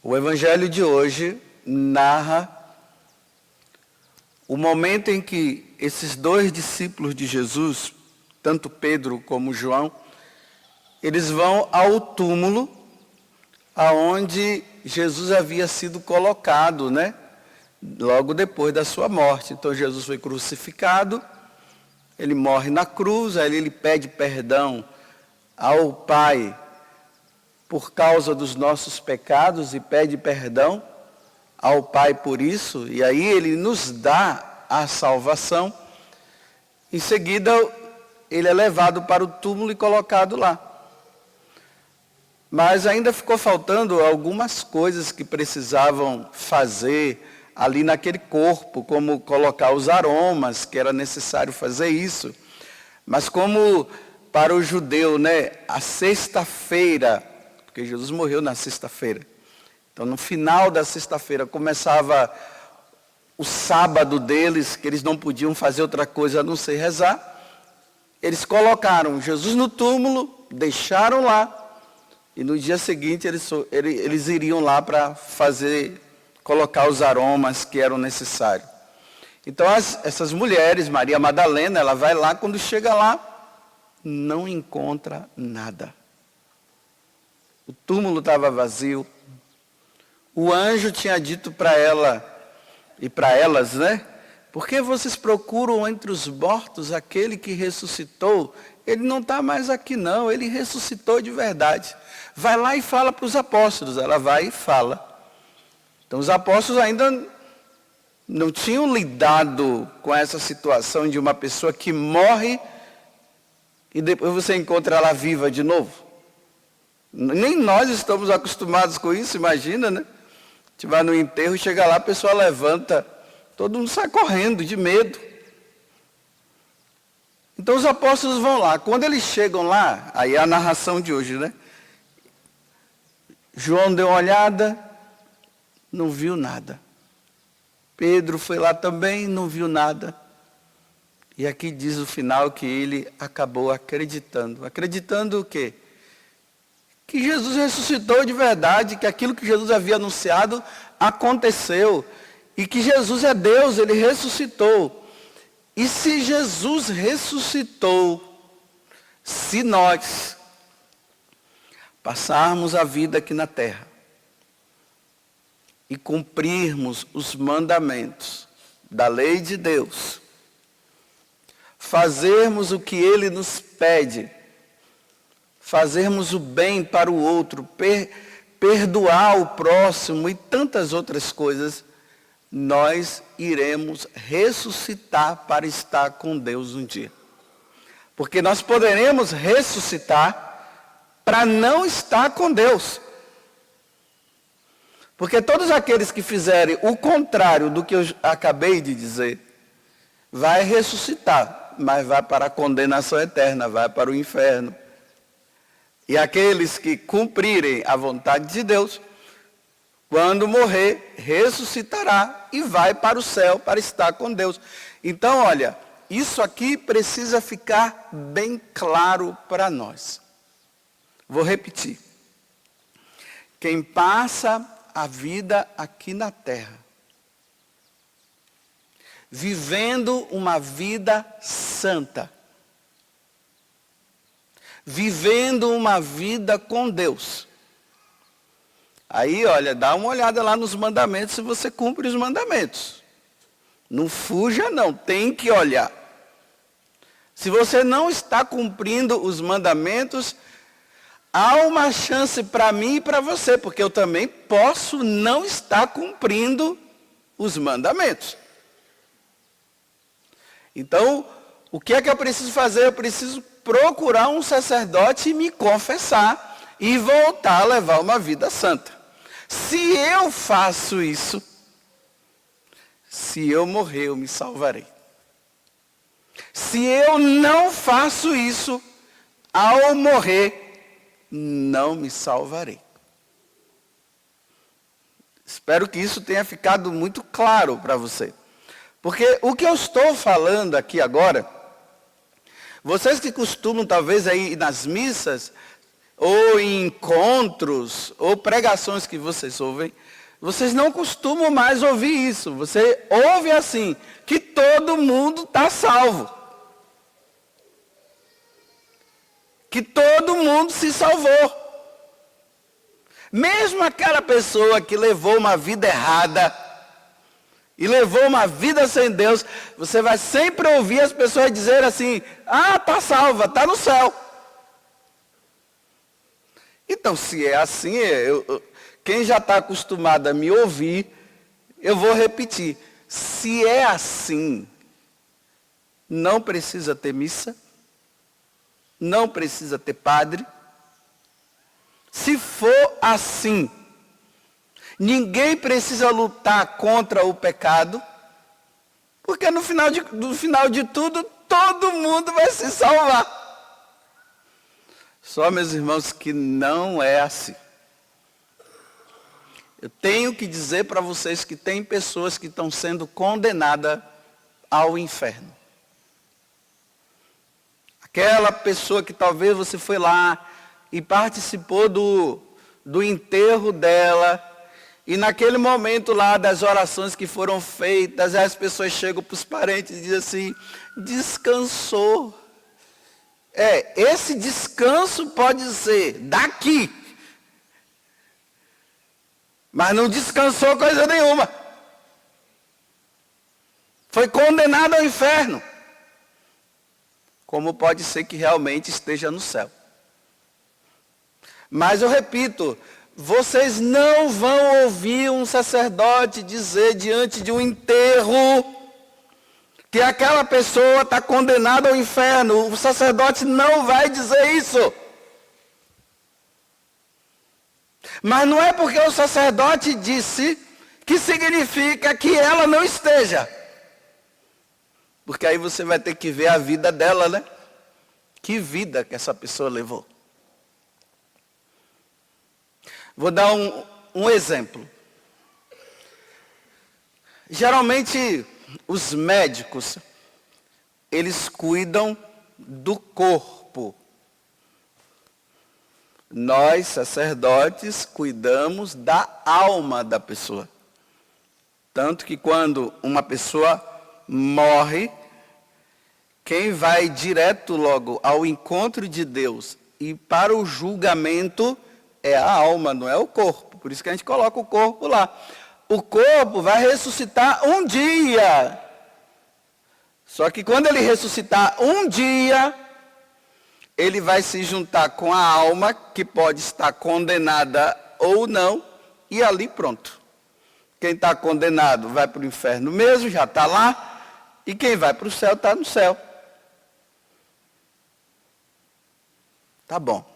O evangelho de hoje narra o momento em que esses dois discípulos de Jesus, tanto Pedro como João, eles vão ao túmulo aonde Jesus havia sido colocado, né? Logo depois da sua morte. Então Jesus foi crucificado, ele morre na cruz, aí ele pede perdão ao Pai por causa dos nossos pecados e pede perdão ao Pai por isso, e aí ele nos dá a salvação. Em seguida, ele é levado para o túmulo e colocado lá. Mas ainda ficou faltando algumas coisas que precisavam fazer ali naquele corpo, como colocar os aromas, que era necessário fazer isso. Mas como para o judeu, né, a sexta-feira, porque Jesus morreu na sexta-feira. Então, no final da sexta-feira, começava o sábado deles, que eles não podiam fazer outra coisa a não ser rezar. Eles colocaram Jesus no túmulo, deixaram lá, e no dia seguinte eles iriam lá para colocar os aromas que eram necessários. Então, essas mulheres, Maria Madalena, ela vai lá, quando chega lá, não encontra nada. O túmulo estava vazio. O anjo tinha dito para ela e para elas, né? Por que vocês procuram entre os mortos aquele que ressuscitou? Ele não está mais aqui não, ele ressuscitou de verdade. Vai lá e fala para os apóstolos. Ela vai e fala. Então os apóstolos ainda não tinham lidado com essa situação de uma pessoa que morre e depois você encontra ela viva de novo. Nem nós estamos acostumados com isso, imagina, né? A gente vai no enterro, chega lá, a pessoa levanta, todo mundo sai correndo de medo. Então os apóstolos vão lá. Quando eles chegam lá, aí é a narração de hoje, né? João deu uma olhada, não viu nada. Pedro foi lá também, não viu nada. E aqui diz o final que ele acabou acreditando. Acreditando o quê? Que Jesus ressuscitou de verdade, que aquilo que Jesus havia anunciado aconteceu. E que Jesus é Deus, ele ressuscitou. E se Jesus ressuscitou, se nós passarmos a vida aqui na terra e cumprirmos os mandamentos da lei de Deus, fazermos o que ele nos pede, fazermos o bem para o outro, perdoar o próximo e tantas outras coisas, nós iremos ressuscitar para estar com Deus um dia. Porque nós poderemos ressuscitar para não estar com Deus. Porque todos aqueles que fizerem o contrário do que eu acabei de dizer, vai ressuscitar, mas vai para a condenação eterna, vai para o inferno. E aqueles que cumprirem a vontade de Deus, quando morrer, ressuscitará e vai para o céu para estar com Deus. Então, olha, isso aqui precisa ficar bem claro para nós. Vou repetir. Quem passa a vida aqui na terra, vivendo uma vida santa, vivendo uma vida com Deus. Aí, olha, dá uma olhada lá nos mandamentos se você cumpre os mandamentos. Não fuja não, tem que olhar. Se você não está cumprindo os mandamentos, há uma chance para mim e para você, porque eu também posso não estar cumprindo os mandamentos. Então, o que é que eu preciso fazer? Eu preciso procurar um sacerdote e me confessar e voltar a levar uma vida santa. Se eu faço isso, se eu morrer, eu me salvarei. Se eu não faço isso, ao morrer, não me salvarei. Espero que isso tenha ficado muito claro para você. Porque o que eu estou falando aqui agora, vocês que costumam talvez aí nas missas, ou em encontros, ou pregações que vocês ouvem, vocês não costumam mais ouvir isso. Você ouve assim, que todo mundo está salvo. Que todo mundo se salvou. Mesmo aquela pessoa que levou uma vida errada e levou uma vida sem Deus, você vai sempre ouvir as pessoas dizer assim, está salva, está no céu. Então, se é assim, quem já está acostumado a me ouvir, eu vou repetir. Se é assim, não precisa ter missa, não precisa ter padre. Se for assim, ninguém precisa lutar contra o pecado, porque no final de tudo, todo mundo vai se salvar. Só, meus irmãos, que não é assim. Eu tenho que dizer para vocês que tem pessoas que estão sendo condenadas ao inferno. Aquela pessoa que talvez você foi lá e participou do enterro dela, e naquele momento lá das orações que foram feitas, as pessoas chegam para os parentes e dizem assim, descansou. Esse descanso pode ser daqui, mas não descansou coisa nenhuma. Foi condenado ao inferno. Como pode ser que realmente esteja no céu. Mas eu repito, vocês não vão ouvir um sacerdote dizer diante de um enterro que aquela pessoa está condenada ao inferno. O sacerdote não vai dizer isso. Mas não é porque o sacerdote disse que significa que ela não esteja. Porque aí você vai ter que ver a vida dela, né? Que vida que essa pessoa levou. Vou dar um exemplo. Geralmente, os médicos, eles cuidam do corpo. Nós, sacerdotes, cuidamos da alma da pessoa. Tanto que quando uma pessoa morre, quem vai direto logo ao encontro de Deus e para o julgamento é a alma, não é o corpo. Por isso que a gente coloca o corpo lá. O corpo vai ressuscitar um dia. Só que quando ele ressuscitar um dia, ele vai se juntar com a alma, que pode estar condenada ou não, e ali pronto. Quem está condenado vai para o inferno mesmo, já está lá, e quem vai para o céu está no céu. Tá bom.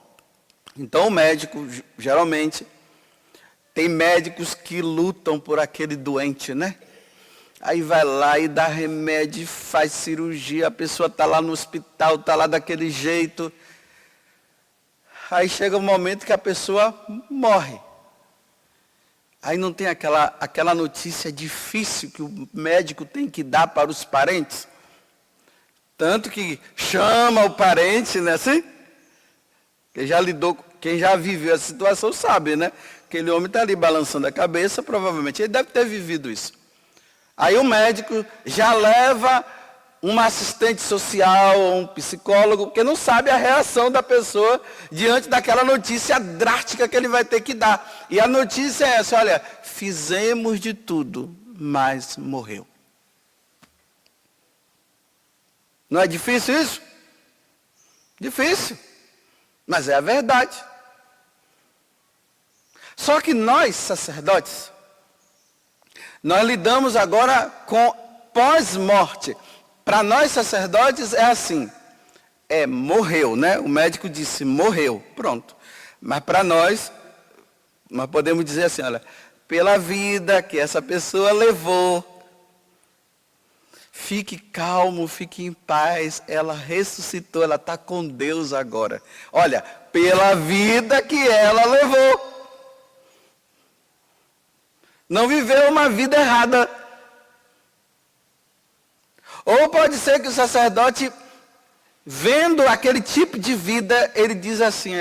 Então o médico, geralmente, tem médicos que lutam por aquele doente, né? Aí vai lá e dá remédio, faz cirurgia, a pessoa está lá no hospital, está lá daquele jeito. Aí chega um momento que a pessoa morre. Aí não tem aquela notícia difícil que o médico tem que dar para os parentes. Tanto que chama o parente, né assim? Quem já viveu a situação sabe, né? Aquele homem está ali balançando a cabeça, provavelmente ele deve ter vivido isso. Aí o médico já leva uma assistente social, um psicólogo, porque não sabe a reação da pessoa diante daquela notícia drástica que ele vai ter que dar. E a notícia é essa, olha, fizemos de tudo, mas morreu. Não é difícil isso? Difícil. Mas é a verdade. Só que nós, sacerdotes, nós lidamos agora com pós-morte. Para nós, sacerdotes, é assim. Morreu, né? O médico disse, morreu. Pronto. Mas para nós podemos dizer assim, olha, pela vida que essa pessoa levou, fique calmo, fique em paz, ela ressuscitou, ela está com Deus agora. Olha, pela vida que ela levou. Não viveu uma vida errada. Ou pode ser que o sacerdote, vendo aquele tipo de vida, ele diz assim,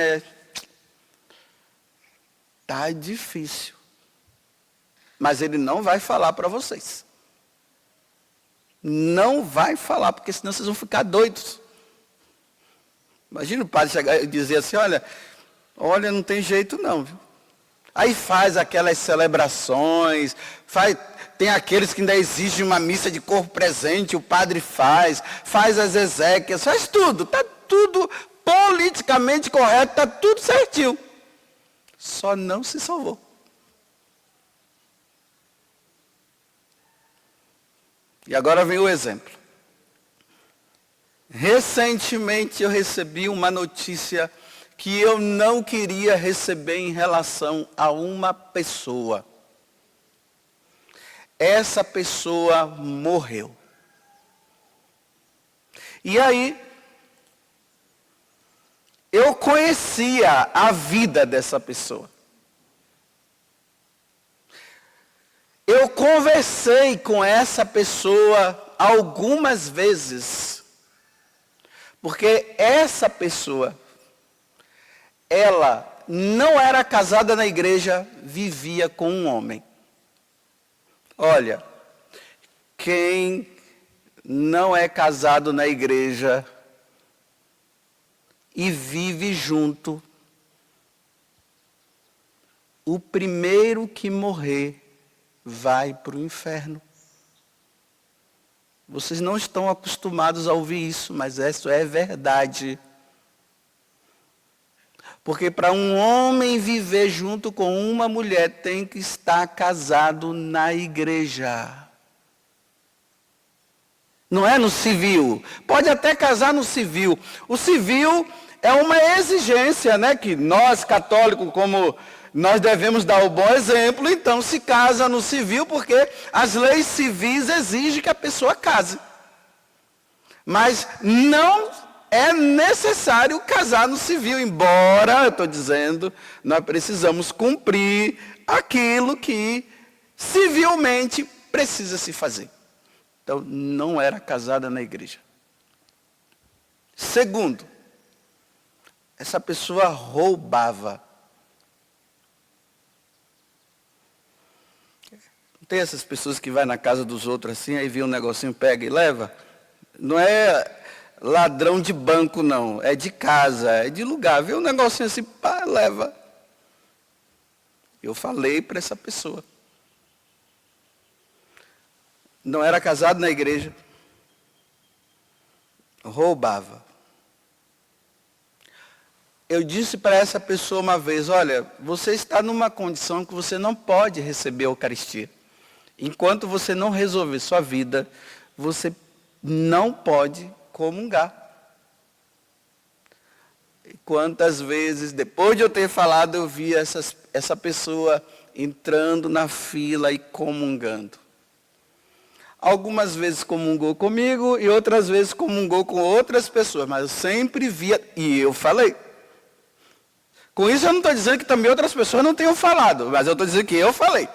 Tá difícil. Mas ele não vai falar para vocês. Não vai falar, porque senão vocês vão ficar doidos. Imagina o padre chegar e dizer assim, olha, não tem jeito não, viu? Aí faz aquelas celebrações, tem aqueles que ainda exigem uma missa de corpo presente, o padre faz as exéquias, faz tudo, está tudo politicamente correto, está tudo certinho. Só não se salvou. E agora vem o exemplo. Recentemente eu recebi uma notícia que eu não queria receber em relação a uma pessoa. Essa pessoa morreu. E aí, eu conhecia a vida dessa pessoa. Eu conversei com essa pessoa algumas vezes. Porque essa pessoa, ela não era casada na igreja, vivia com um homem. Olha, quem não é casado na igreja e vive junto, o primeiro que morrer vai para o inferno. Vocês não estão acostumados a ouvir isso, mas isso é verdade. Porque para um homem viver junto com uma mulher, tem que estar casado na igreja. Não é no civil. Pode até casar no civil. O civil é uma exigência, né? Que nós, católicos, como nós devemos dar o bom exemplo, então se casa no civil, porque as leis civis exigem que a pessoa case. Mas não é necessário casar no civil, embora, eu estou dizendo, nós precisamos cumprir aquilo que civilmente precisa se fazer. Então, não era casada na igreja. Segundo, essa pessoa roubava. Não tem essas pessoas que vai na casa dos outros assim, aí vê um negocinho, pega e leva? Não é ladrão de banco, não. É de casa, é de lugar. Vê um negocinho assim, pá, leva. Eu falei para essa pessoa. Não era casado na igreja. Roubava. Eu disse para essa pessoa uma vez, olha, você está numa condição que você não pode receber a Eucaristia. Enquanto você não resolver sua vida, você não pode comungar. E quantas vezes, depois de eu ter falado, eu vi essa pessoa entrando na fila e comungando. Algumas vezes comungou comigo e outras vezes comungou com outras pessoas, mas eu sempre via, e eu falei. Com isso eu não estou dizendo que também outras pessoas não tenham falado, mas eu estou dizendo que eu falei.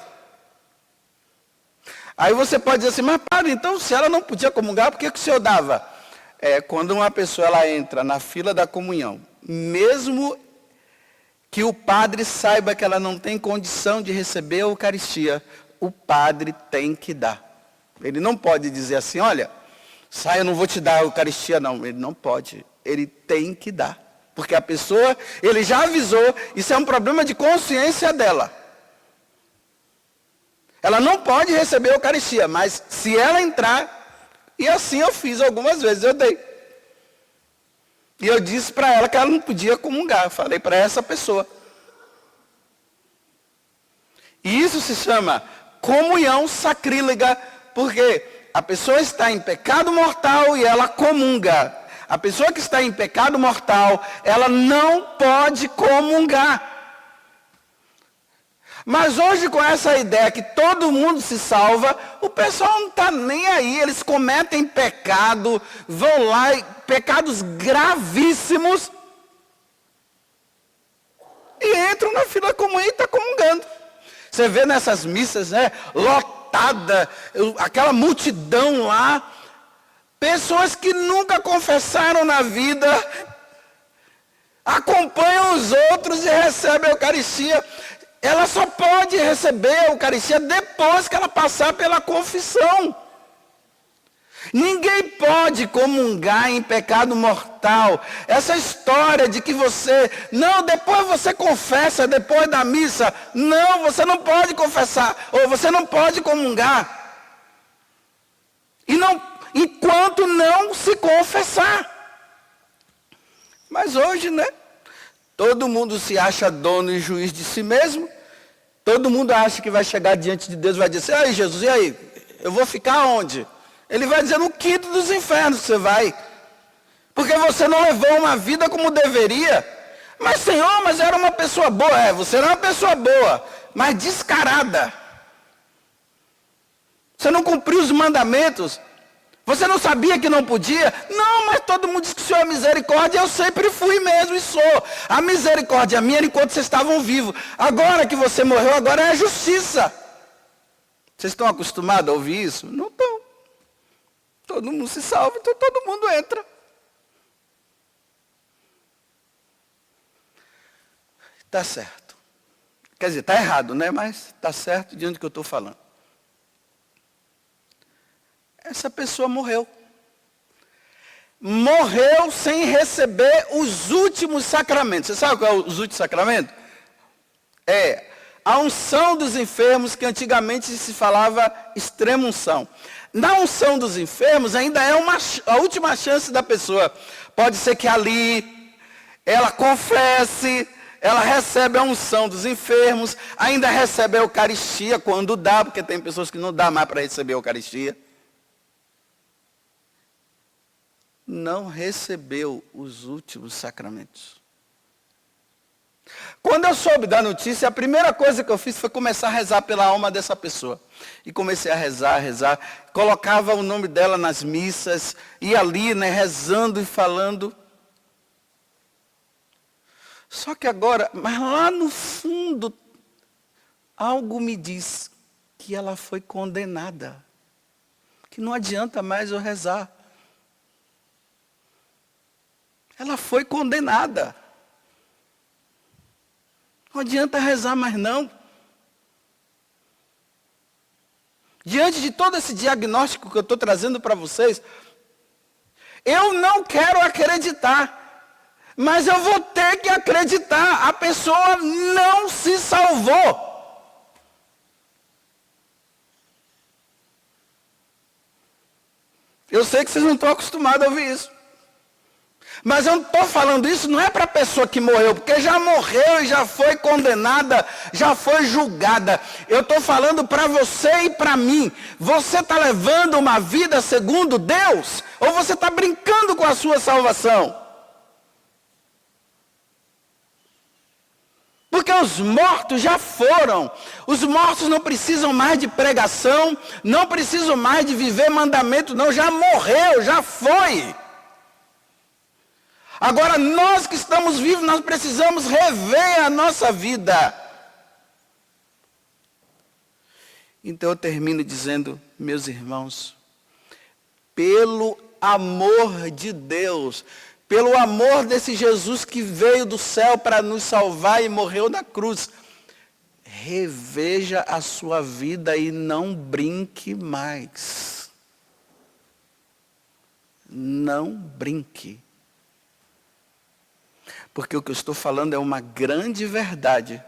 Aí você pode dizer assim, mas padre, então se ela não podia comungar, por que o senhor dava? Quando uma pessoa ela entra na fila da comunhão, mesmo que o padre saiba que ela não tem condição de receber a Eucaristia, o padre tem que dar. Ele não pode dizer assim, olha, sai, eu não vou te dar a Eucaristia não. Ele não pode, ele tem que dar. Porque a pessoa, ele já avisou, isso é um problema de consciência dela. Ela não pode receber a Eucaristia, mas se ela entrar, e assim eu fiz algumas vezes, eu dei. E eu disse para ela que ela não podia comungar, eu falei para essa pessoa. E isso se chama comunhão sacrílega, porque a pessoa está em pecado mortal e ela comunga. A pessoa que está em pecado mortal, ela não pode comungar. Mas hoje, com essa ideia que todo mundo se salva, o pessoal não está nem aí. Eles cometem pecado, vão lá, pecados gravíssimos, e entram na fila comum e estão comungando. Você vê nessas missas, né, lotada, aquela multidão lá, pessoas que nunca confessaram na vida, acompanham os outros e recebem a Eucaristia. ela só pode receber a Eucaristia depois que ela passar pela confissão. Ninguém pode comungar em pecado mortal. Essa história de que depois você confessa, depois da missa. Não, você não pode confessar, ou você não pode comungar. Enquanto não se confessar. Mas hoje, todo mundo se acha dono e juiz de si mesmo. Todo mundo acha que vai chegar diante de Deus e vai dizer, aí Jesus, e aí? Eu vou ficar onde? Ele vai dizer, no quinto dos infernos que você vai. Porque você não levou uma vida como deveria. Mas Senhor, mas eu era uma pessoa boa. Você era uma pessoa boa, mas descarada. Você não cumpriu os mandamentos. Você não sabia que não podia? Não, mas todo mundo diz que o Senhor é misericórdia. Eu sempre fui mesmo e sou. A misericórdia minha era enquanto vocês estavam vivos. Agora que você morreu, agora é a justiça. Vocês estão acostumados a ouvir isso? Não estão. Todo mundo se salva, então todo mundo entra. Está certo. Quer dizer, está errado, mas está certo de onde que eu estou falando. Essa pessoa morreu. Morreu sem receber os últimos sacramentos. Você sabe qual é os últimos sacramentos? É a unção dos enfermos, que antigamente se falava extrema unção. Na unção dos enfermos ainda é a última chance da pessoa. Pode ser que ali ela confesse, ela recebe a unção dos enfermos, ainda recebe a Eucaristia quando dá, porque tem pessoas que não dá mais para receber a Eucaristia. Não recebeu os últimos sacramentos. Quando eu soube da notícia, a primeira coisa que eu fiz foi começar a rezar pela alma dessa pessoa. E comecei a rezar. Colocava o nome dela nas missas, ia ali, rezando e falando. Só que agora, mas lá no fundo, algo me diz que ela foi condenada. Que não adianta mais eu rezar. Ela foi condenada. Não adianta rezar mais não. Diante de todo esse diagnóstico que eu estou trazendo para vocês, eu não quero acreditar, mas eu vou ter que acreditar. A pessoa não se salvou. Eu sei que vocês não estão acostumados a ouvir isso. Mas eu não estou falando isso, não é para a pessoa que morreu, porque já morreu e já foi condenada, já foi julgada. Eu estou falando para você e para mim. Você está levando uma vida segundo Deus? Ou você está brincando com a sua salvação? Porque os mortos já foram. Os mortos não precisam mais de pregação, não precisam mais de viver mandamento, não. Já morreu, já foi. Agora, nós que estamos vivos, nós precisamos rever a nossa vida. Então eu termino dizendo, meus irmãos, pelo amor de Deus, pelo amor desse Jesus que veio do céu para nos salvar e morreu na cruz, reveja a sua vida e não brinque mais. Não brinque. Porque o que eu estou falando é uma grande verdade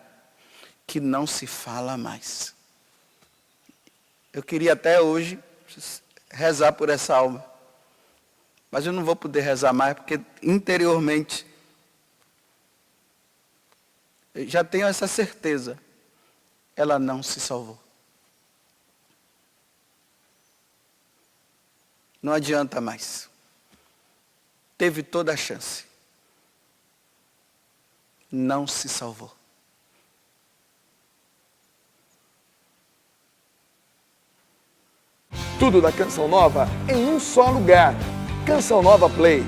que não se fala mais. Eu queria até hoje rezar por essa alma. Mas eu não vou poder rezar mais porque interiormente eu já tenho essa certeza. Ela não se salvou. Não adianta mais. Teve toda a chance. Não se salvou. Tudo da Canção Nova em um só lugar. Canção Nova Play.